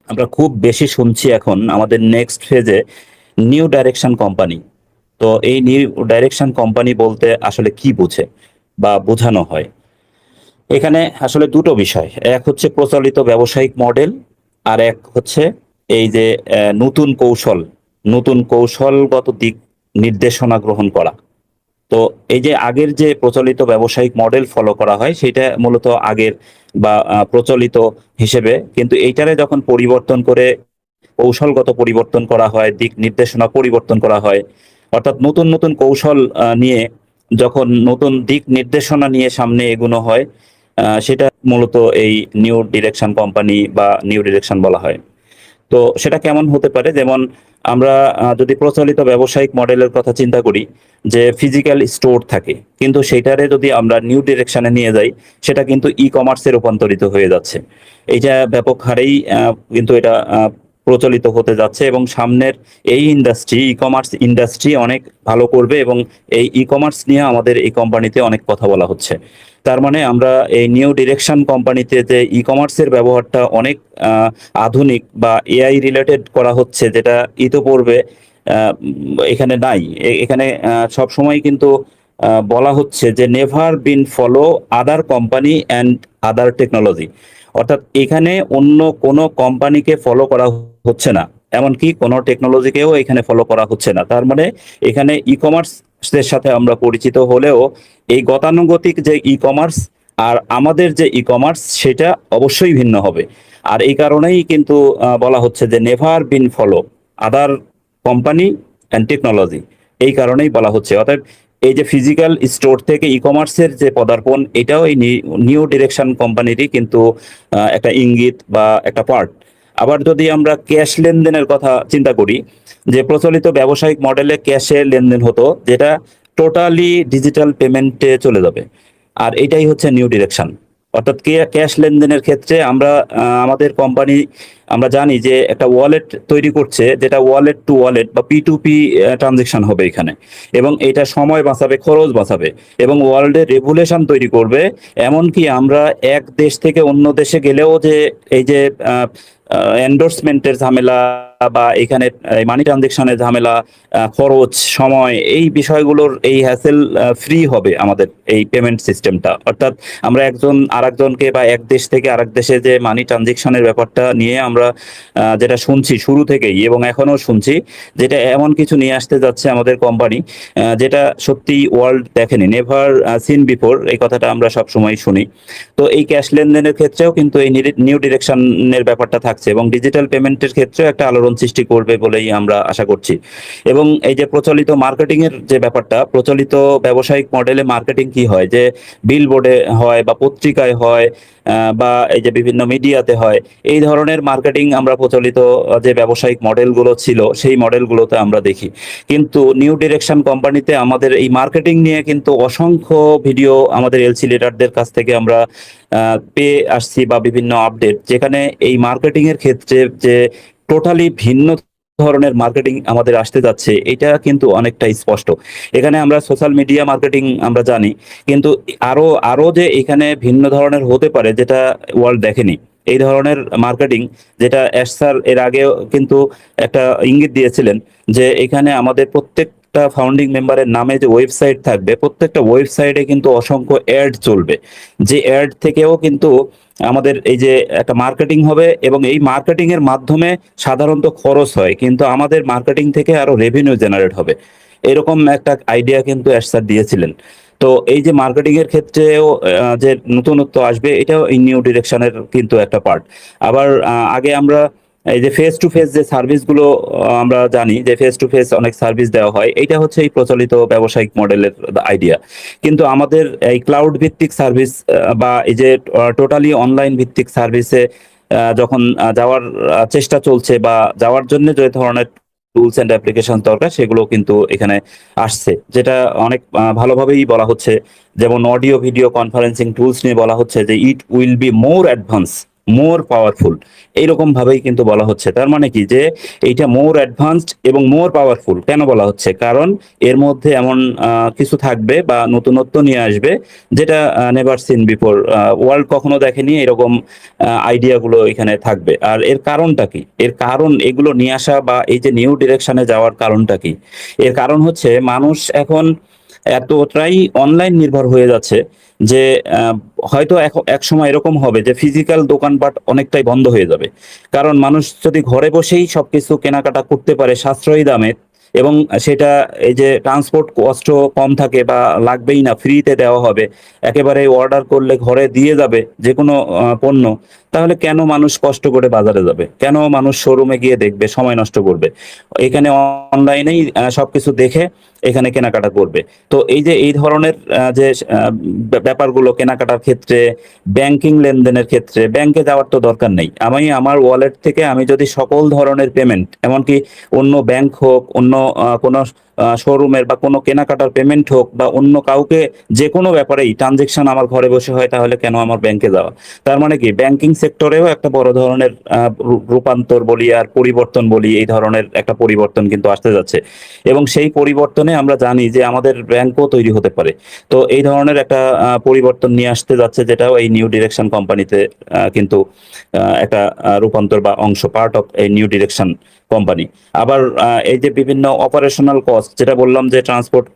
আমরা খুব বেশি শুনছি এখন আমাদের নেক্সট ফেজে নিউ ডাইরেকশন কোম্পানি। তো এই নিউ ডাইরেকশন কোম্পানি বলতে আসলে কি বোঝে বা বোঝানো হয়? এখানে আসলে দুটো বিষয়, এক হচ্ছে প্রচলিত ব্যবসায়িক মডেল, আর এক হচ্ছে এই যে নতুন কৌশল, নতুন কৌশলগত দিক নির্দেশনা গ্রহণ করা। তো এই যে আগের যে প্রচলিত ব্যবসায়িক মডেল ফলো করা হয় সেটা মূলত আগের বা প্রচলিত হিসেবে, কিন্তু এইটারে যখন পরিবর্তন করে কৌশলগত পরিবর্তন করা হয়, দিক নির্দেশনা পরিবর্তন করা হয়, অর্থাৎ নতুন নতুন কৌশল নিয়ে যখন নতুন দিক নির্দেশনা নিয়ে সামনে এগোনো হয়, সেটা মূলত এই নিউ ডিরেকশন কোম্পানি বা নিউ ডিরেকশন বলা হয়। তো সেটা কেমন হতে পারে, যেমন আমরা যদি প্রচলিত ব্যবসায়িক মডেলের কথা চিন্তা করি, যে ফিজিক্যাল স্টোর থাকে, কিন্তু সেটারে যদি আমরা নিউ ডিরেকশনে নিয়ে যাই, সেটা কিন্তু ই কমার্সে রূপান্তরিত হয়ে যাচ্ছে। এইটা ব্যাপক হারেই কিন্তু এটা প্রচলিত হতে যাচ্ছে, এবং সামনের এই ইন্ডাস্ট্রি, ই কমার্স ইন্ডাস্ট্রি অনেক ভালো করবে, এবং এই ই কমার্স নিয়ে আমাদের এই কোম্পানিতে অনেক কথা বলা হচ্ছে। তার মানে আমরা এই নিউ ডিরেকশন কোম্পানিতে যে ই কমার্সের ব্যবহারটা অনেক আধুনিক বা এআই রিলেটেড করা হচ্ছে, যেটা ইতোপূর্বে এখানে নাই। এখানে সব সময় কিন্তু বলা হচ্ছে যে never been follow other company and other technology, অর্থাৎ এখানে অন্য কোনো কোম্পানিকে ফলো করা হচ্ছে না, এমনকি কোনো টেকনোলজিকেও এখানে ফলো করা হচ্ছে না। তার মানে এখানে ই কমার্সের সাথে আমরা পরিচিত হলেও এই গতানুগতিক যে ই কমার্স আর আমাদের যে ই কমার্স সেটা অবশ্যই ভিন্ন হবে। আর এই কারণেই কিন্তু বলা হচ্ছে যে never been follow other company and technology, এই কারণেই বলা হচ্ছে। অর্থাৎ এই যে ফিজিক্যাল স্টোর থেকে ই কমার্সের যে পদার্পণ, এটাও এই নিউ ডিরেকশন কোম্পানিরই কিন্তু একটা ইঙ্গিত বা একটা পার্ট। আবার যদি আমরা ক্যাশ লেনদেনের কথা চিন্তা করি, যে প্রচলিত ব্যবসায়িক মডেলে ক্যাশে লেনদেন হতো, যেটা টোটালি ডিজিটাল পেমেন্টে চলে যাবে। আর এটাই হচ্ছে নিউ ডিরেকশন। অর্থাৎ ক্যাশ লেনদেনের ক্ষেত্রে আমরা আমাদের কোম্পানি, আমরা জানি যে একটা ওয়ালেট তৈরি করছে, যেটা ওয়ালেট টু ওয়ালেট বা পি টু পি ট্রানজেকশন হবে এখানে, এবং এটা সময় বাঁচাবে, খরচ বাঁচাবে, এবং ওয়ার্ল্ডে রেগুলেশন তৈরি করবে। এমনকি আমরা এক দেশ থেকে অন্য দেশে গেলেও যে এই যে এন্ডোর্সমেন্টের ঝামেলা বা এখানে মানি ট্রানজেকশনের ঝামেলা, খরচ, সময়, এই বিষয়গুলোর এই হ্যাসেল ফ্রি হবে আমাদের এই পেমেন্ট সিস্টেমটা। অর্থাৎ আমরা একজন আরেকজনকে বা এক দেশ থেকে আরেক দেশে যে মানি ট্রানজেকশনের ব্যাপারটা নিয়ে আমরা যেটা শুনছি শুরু থেকেই এবং এখনো শুনছি, যেটা এমন কিছু নিয়ে আসতে যাচ্ছে আমাদের কোম্পানি, যেটা সত্যি ওয়ার্ল্ড দেখেনি, নেভার সিন বিফোর, এই কথাটা আমরা সব সময় শুনি। তো এই ক্যাশ লেনদেনের ক্ষেত্রেও কিন্তু এই নিউ ডিরেকশনের ব্যাপারটা থাকছে, এবং ডিজিটাল পেমেন্টের ক্ষেত্রেও একটা আলোড়ন সৃষ্টি করবে বলেই আমরা আশা করছি। এবং এই যে প্রচলিত মার্কেটিং এর যে ব্যাপারটা, প্রচলিত ব্যবসায়িক মডেলে মার্কেটিং কি হয়, যে বিল বোর্ডে হয় বা পত্রিকায় হয়, বা এই যে বিভিন্ন মিডিয়াতে হয়, এই ধরনের মার্কেটিং আমরা প্রচলিত যে ব্যবসায়িক মডেলগুলো ছিল সেই মডেলগুলোতে আমরা দেখি। কিন্তু নিউ ডিরেকশন কোম্পানিতে আমাদের এই মার্কেটিং নিয়ে কিন্তু অসংখ্য ভিডিও আমাদের এলসি লিডারদের কাছ থেকে আমরা পেয়ে আসছি, বা বিভিন্ন আপডেট, যেখানে এই মার্কেটিং এর ক্ষেত্রে যে টোটালি ভিন্ন ধরনের মার্কেটিং আমাদের আসতে যাচ্ছে, এটা কিন্তু অনেকটা স্পষ্ট। এখানে আমরা সোশ্যাল মিডিয়া মার্কেটিং আমরা জানি, কিন্তু আরো আরো যে এখানে ভিন্ন ধরনের হতে পারে, যেটা ওয়ার্ল্ড দেখেনি, এই ধরনের মার্কেটিং, যেটা এস স্যার এর আগেও কিন্তু একটা ইঙ্গিত দিয়েছিলেন, যে এখানে আমাদের প্রত্যেকটা ফাউন্ডিং মেম্বারের নামে যে ওয়েবসাইট থাকবে, প্রত্যেকটা ওয়েবসাইটে কিন্তু অসংখ্য অ্যাড চলবে, যে অ্যাড থেকেও কিন্তু আমাদের এই যে একটা মার্কেটিং হবে, এবং এই মার্কেটিং এর মাধ্যমে সাধারণত খরচ হয়, কিন্তু আমাদের মার্কেটিং থেকে আরো রেভিনিউ জেনারেট হবে, এরকম একটা আইডিয়া কিন্তু এস স্যার দিয়েছিলেন। তো এই যে মার্কেটিং এর ক্ষেত্রেও যে নতুনত্ব আসবে, এটাও এই নিউ ডিরেকশনের কিন্তু একটা পার্ট। আবার আগে আমরা এই যে ফেস টু ফেস যে সার্ভিসগুলো, আমরা জানি যে ফেস টু ফেস অনেক সার্ভিস দেওয়া হয়, এটা হচ্ছে এই প্রচলিত ব্যবসায়িক মডেলের আইডিয়া। কিন্তু আমাদের এই ক্লাউড ভিত্তিক সার্ভিস বা এই যে টোটালি অনলাইন ভিত্তিক সার্ভিসে যখন যাওয়ার চেষ্টা চলছে, বা যাওয়ার জন্য যে ধরনের টুলস এন্ড অ্যাপ্লিকেশন দরকার, সেগুলো কিন্তু এখানে আসছে, যেটা অনেক ভালোভাবেই বলা হচ্ছে। যেমন অডিও ভিডিও কনফারেন্সিং টুলস নিয়ে বলা হচ্ছে যে it will be more advance more powerful, এইরকম ভাবেই কিন্তু বলা হচ্ছে। তার মানে কি যে এইটা মোর অ্যাডভান্সড এবং মোর পাওয়ারফুল কেন বলা হচ্ছে, কারণ এর মধ্যে এমন কিছু থাকবে বা নতুনত্ব নিয়ে আসবে যেটা নেভার সিন বিফোর, ওয়ার্ল্ড কখনো দেখেনি এরকম আইডিয়াগুলো এখানে থাকবে। আর এর কারণটা কি, এর কারণ এগুলো নিয়ে আসা বা এই যে নিউ ডিরেকশনে যাওয়ার কারণটা কি, এর কারণ হচ্ছে মানুষ এখন এতটাই অনলাইন নির্ভর হয়ে যাচ্ছে যে আহ, হয়তো এক সময় এরকম হবে যে ফিজিক্যাল দোকানপাট অনেকটাই বন্ধ হয়ে যাবে। কারণ মানুষ যদি ঘরে বসেই সবকিছু কেনাকাটা করতে পারে সাশ্রয়ী দামে, এবং সেটা এই যে ট্রান্সপোর্ট কস্টও কম থাকে বা লাগবেই না, ফ্রিতে দেওয়া হবে, একেবারে অর্ডার করলে ঘরে দিয়ে যাবে যে কোনো পণ্য, তাহলে কেন মানুষ কষ্ট করে বাজারে যাবে, কেন মানুষ শোরুমে গিয়ে দেখবে, সময় নষ্ট করবে? এখানে অনলাইনেই সবকিছু দেখে এখানে কেনাকাটা করবে। তো এই যে এই ধরনের যে ব্যাপারগুলো কেনাকাটার ক্ষেত্রে, ব্যাংকিং লেনদেনের ক্ষেত্রে ব্যাংকে যাওয়ার তো দরকার নেই। আমি আমার ওয়ালেট থেকে আমি যদি সকল ধরনের পেমেন্ট, এমনকি অন্য ব্যাংক হোক, অন্য কোনো শোরুমের বা কোনো কেনাকাটার পেমেন্ট হোক, বা অন্য কাউকে যে কোনো ব্যাপারেই ট্রানজেকশন আমার ঘরে বসে হয়, তাহলে কেন আমার ব্যাংকে যাওয়া? তার মানে কি ব্যাংকিং সেক্টরেও একটা বড় ধরনের রূপান্তর বলি আর পরিবর্তন বলি, এই ধরনের একটা পরিবর্তন কিন্তু আসতে যাচ্ছে। এবং সেই পরিবর্তনে আমরা জানি যে আমাদের ব্যাংকও তৈরি হতে পারে। তো এই ধরনের একটা পরিবর্তন নিয়ে আসতে যাচ্ছে, যেটাও এই নিউ ডিরেকশন কোম্পানিতে কিন্তু একটা রূপান্তর বা অংশ, পার্ট অফ এই নিউ ডিরেকশন কোম্পানি। আবার এই যে বিভিন্ন অপারেশনাল কস্ট, যেটা বললাম যে ট্রান্সপোর্ট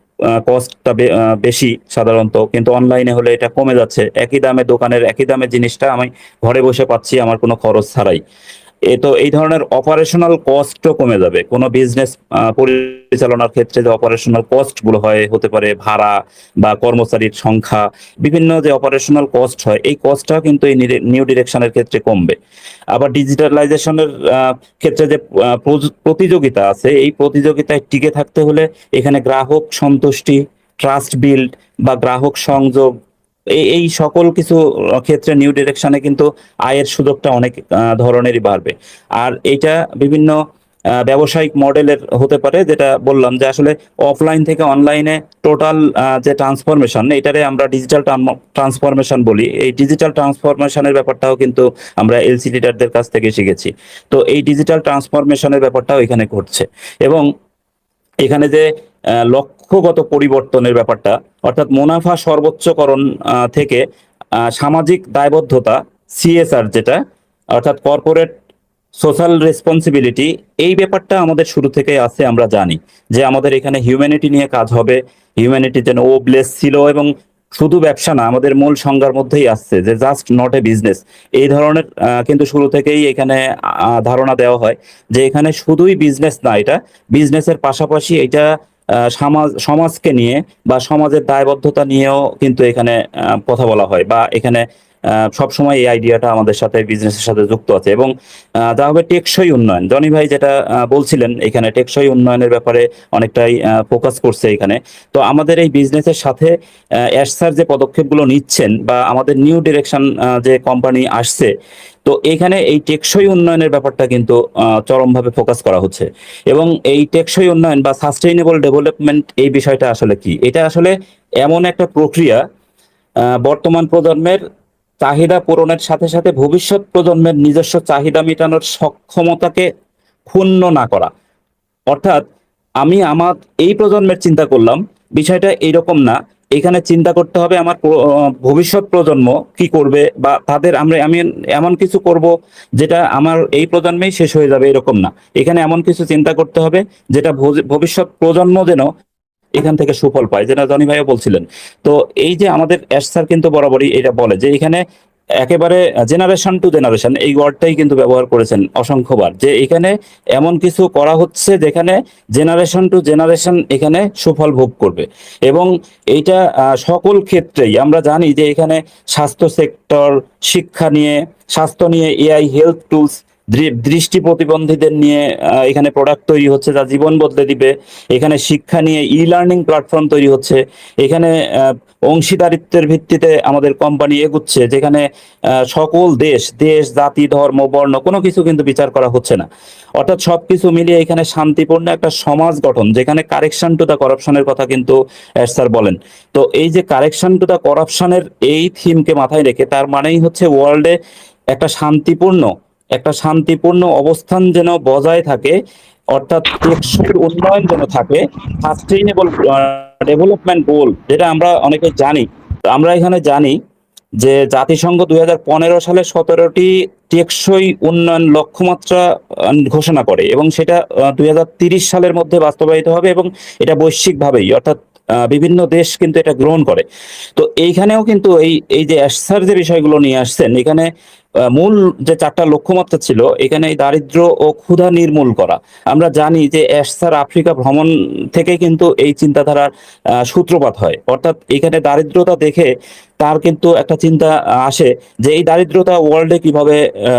কস্টটা বেশি সাধারণত, কিন্তু অনলাইনে হলে এটা কমে যাচ্ছে। একই দামে দোকানের একই দামে জিনিসটা আমি ঘরে বসে পাচ্ছি আমার কোনো খরচ ছাড়াই। তো এই ধরনের অপারেশনাল কস্টও কমে যাবে। কোনো বিজনেস পরিচালনার ক্ষেত্রে যে অপারেশনাল কস্ট গুলো হতে পারে ভাড়া বা কর্মচারীর সংখ্যা, বিভিন্ন যে অপারেশনাল কস্ট হয়, এই কস্টটা কিন্তু এই নিউ ডিরেকশনের ক্ষেত্রে কমবে। আবার ডিজিটালাইজেশনের ক্ষেত্রে যে প্রতিযোগিতা আছে, এই প্রতিযোগিতায় টিকে থাকতে হলে এখানে গ্রাহক সন্তুষ্টি, ট্রাস্ট বিল্ড বা গ্রাহক সংযোগ, এই সকল কিছু ক্ষেত্রে নিউ ডিরেকশনে কিন্তু আয়ের সুযোগটা অনেক ধরনেরই বাড়বে। আর এটা বিভিন্ন ব্যবসায়িক মডেলের হতে পারে, যেটা বললাম যে আসলে অফলাইন থেকে অনলাইনে টোটাল যে ট্রান্সফরমেশন, এটারে আমরা ডিজিটাল ট্রান্সফরমেশন বলি। এই ডিজিটাল ট্রান্সফরমেশনের ব্যাপারটাও কিন্তু আমরা এলসি লিডারদের কাছ থেকে শিখেছি। তো এই ডিজিটাল ট্রান্সফরমেশনের ব্যাপারটাও এখানে ঘটছে। এবং এখানে যে লক্ষ্যগত পরিবর্তনের ব্যাপারটা, অর্থাৎ মুনাফা সর্বোচ্চকরণ থেকে সামাজিক দায়বদ্ধতা, সিএসআর যেটা, অর্থাৎ কর্পোরেট সোশ্যাল রেসপন্সিবিলিটি, এই ব্যাপারটা আমাদের শুরু থেকেই আছে। আমরা জানি যে আমাদের এখানে হিউম্যানিটি নিয়ে কাজ হবে। হিউম্যানিটি যেন ও ব্লেস ছিল, এবং শুধু ব্যবসা না, আমাদের মূল সংজ্ঞার মধ্যেই আসছে যে জাস্ট নট এ বিজনেস। এই ধরনের কিন্তু শুরু থেকেই এখানে ধারণা দেওয়া হয় যে এখানে শুধুই বিজনেস না, এটা বিজনেসের পাশাপাশি এটা সমাজকে নিয়ে বা সমাজের দায়বদ্ধতা নিয়েও কিন্তু এখানে কথা বলা হয়, বা এখানে সবসময় এই আইডিয়াটা আমাদের সাথে বিজনেসের সাথে যুক্ত আছে। এবং যা হবে টেকসই উন্নয়ন, জনি ভাই যেটা বলছিলেন, এখানে টেকসই উন্নয়নের ব্যাপারে অনেকটাই ফোকাস করছে এখানে। তো আমাদের এই বিজনেসের সাথে স্যার যে পদক্ষেপগুলো নিচ্ছেন, বা আমাদের নিউ ডিরেকশন যে কোম্পানি আসছে, তো এখানে এই টেকসই উন্নয়নের ব্যাপারটা কিন্তু চরমভাবে ফোকাস করা হচ্ছে। এবং এই টেকসই উন্নয়ন বা সাস্টেইনেবল ডেভেলপমেন্ট, এই বিষয়টা আসলে কি? এটা আসলে এমন একটা প্রক্রিয়া, বর্তমান প্রজন্মের চাহিদা পূরণের সাথে সাথে ভবিষ্যৎ প্রজন্মের নিজস্ব চাহিদা মেটানোর সক্ষমতাকে ক্ষুণ্ণ না করা। অর্থাৎ আমি আমার এই প্রজন্মের চিন্তা করলাম, বিষয়টা এইরকম না। এখানে চিন্তা করতে হবে আমার ভবিষ্যৎ প্রজন্ম কি করবে, বা তাদের আমি এমন কিছু করব যেটা আমার এই প্রজন্মেই শেষ হয়ে যাবে, এরকম না। এখানে এমন কিছু চিন্তা করতে হবে যেটা ভবিষ্যৎ প্রজন্ম যেন এখান থেকে সুফল পায়, যেটা জনি ভাইও বলছিলেন। তো এই যে আমাদের এস স্যার কিন্তু বরাবরই এটা বলে যে এখানে একেবারে জেনারেশন টু জেনারেশন, এই ওয়ার্ডটাই কিন্তু ব্যবহার করেছেন অসংখ্যবার, যে এখানে এমন কিছু করা হচ্ছে যেখানে জেনারেশন টু জেনারেশন এখানে সুফল ভোগ করবে। এবং এইটা সকল ক্ষেত্রেই আমরা জানি যে এখানে স্বাস্থ্য সেক্টর, শিক্ষা নিয়ে, স্বাস্থ্য নিয়ে এআই, হেলথ টুলস, দৃষ্টি প্রতিবন্ধীদের নিয়ে এখানে প্রোডাক্ট তৈরি হচ্ছে যা জীবন বদলে দিবে। এখানে শিক্ষা নিয়ে ই লার্নিং প্ল্যাটফর্ম তৈরি হচ্ছে। এখানে অংশীদারিত্বের ভিত্তিতে আমাদের কোম্পানি এগুচ্ছে, যেখানে সকল দেশ দেশ জাতি ধর্ম বর্ণ কোনো কিছু কিন্তু বিচার করা হচ্ছে না। অর্থাৎ সবকিছু মিলিয়ে এখানে শান্তিপূর্ণ একটা সমাজ গঠন, যেখানে কারেকশন টু দ্য করাপশনের কথা কিন্তু স্যার বলেন। তো এই যে কারেকশন টু দ্য করাপশনের এই থিমকে মাথায় রেখে, তার মানেই হচ্ছে ওয়ার্ল্ডে একটা শান্তিপূর্ণ অবস্থান যেন বজায় থাকে, অর্থাৎ টেকসই উন্নয়ন যেন থাকে, সাস্টেইনেবল ডেভেলপমেন্ট গোল, যেটা আমরা অনেকে জানি। আমরা এখানে জানি যে জাতিসংঘ 2015 সালে 17টি টেকসই উন্নয়ন লক্ষ্যমাত্রা ঘোষণা করে, এবং সেটা 2030 সালের মধ্যে বাস্তবায়িত হবে, এবং এটা বৈশ্বিকভাবেই, অর্থাৎ বিভিন্ন দেশ কিন্তু এটা গ্রহণ করে। তো এইখানেও কিন্তু এই এই যে এসসার যে বিষয়গুলো নিয়ে আসছেন, এখানে মূল যে 4টা লক্ষ্যমাত্রা ছিল, এখানে এই দারিদ্র ও ক্ষুধা নির্মূল করা। আমরা জানি যে এসসার আফ্রিকা ভ্রমণ থেকে কিন্তু এই চিন্তাধারার সূত্রপাত হয়। অর্থাৎ এখানে দারিদ্রতা দেখে তার কিন্তু একটা চিন্তা আসে যে এই দারিদ্রতা ওয়ার্ল্ডে কিভাবে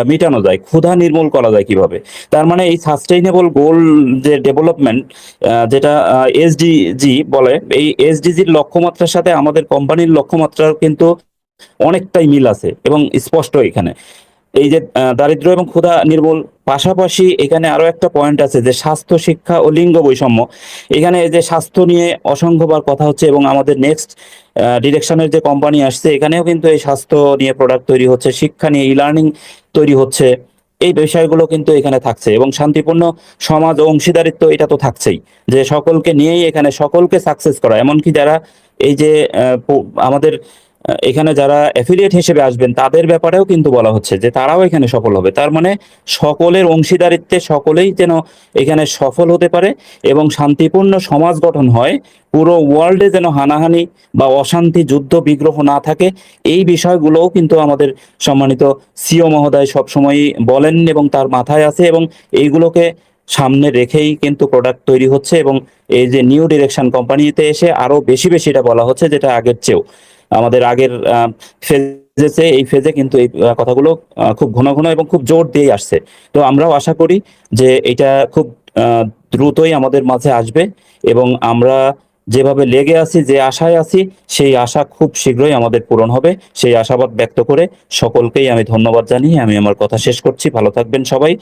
মিটানো যায়, ক্ষুধা নির্মূল করা যায় কিভাবে। তার মানে এই সাস্টেইনেবল গোল যে ডেভেলপমেন্ট, যেটা এসডিজি বলে, এই এসডিজির লক্ষ্যমাত্রার সাথে আমাদের কোম্পানির লক্ষ্যমাত্রার কিন্তু অনেকটাই মিল আছে এবং স্পষ্ট এখানে। এই যে দারিদ্র এবং ক্ষুধা নির্মূল, পাশাপাশি এখানে আরো একটা পয়েন্ট আছে যে স্বাস্থ্য, শিক্ষা ও লিঙ্গ বৈষম্য। এখানে এই যে স্বাস্থ্য নিয়ে অসংখ্যবার কথা হচ্ছে, এবং আমাদের নেক্সট ডিরেকশনের যে কোম্পানি আসছে, এখানেও কিন্তু এই স্বাস্থ্য নিয়ে প্রোডাক্ট তৈরি হচ্ছে, শিক্ষা নিয়ে ই লার্নিং তৈরি হচ্ছে। এই বিষয়গুলো কিন্তু এখানে থাকছে, এবং শান্তিপূর্ণ সমাজ ও অংশীদারিত্ব এটা তো থাকছেই, যে সকলকে নিয়েই এখানে সকলকে সাকসেস করা। এমনকি যারা এই যে আমাদের এখানে যারা অ্যাফিলিয়েট হিসেবে আসবেন, তাদের ব্যাপারেও কিন্তু বলা হচ্ছে যে তারাও এখানে সফল হবে। তার মানে সকলের অংশীদারিত্বে সকলেই যেন এখানে সফল হতে পারে, এবং শান্তিপূর্ণ সমাজ গঠন হয়, পুরো ওয়ার্ল্ডে যেন হানাহানি বা অশান্তি, যুদ্ধ বিগ্রহ না থাকে। এই বিষয়গুলোও কিন্তু আমাদের সম্মানিত সিও মহোদয় সবসময়ই বলেন, এবং তার মাথায় আছে, এবং এইগুলোকে সামনে রেখেই কিন্তু প্রোডাক্ট তৈরি হচ্ছে। এবং এই যে নিউ ডিরেকশন কোম্পানিতে এসে আরো বেশি বেশি এটা বলা হচ্ছে, যেটা আগের চেয়েও। আমাদের আগের ফেজে, এই ফেজে কিন্তু এই কথাগুলো খুব ঘন ঘন এবং খুব জোর দিয়ে আসছে। তো আমরাও আশা করি যে এটা খুব দ্রুতই আমাদের মাঝে আসবে, এবং আমরা যেভাবে লেগে আছি, যে আশায় আছি, সেই আশা খুব শীঘ্রই আমাদের পূরণ হবে। সেই আশাবাদ ব্যক্ত করে সকলকেই আমি ধন্যবাদ জানিয়ে আমি আমার কথা শেষ করছি। ভালো থাকবেন সবাই।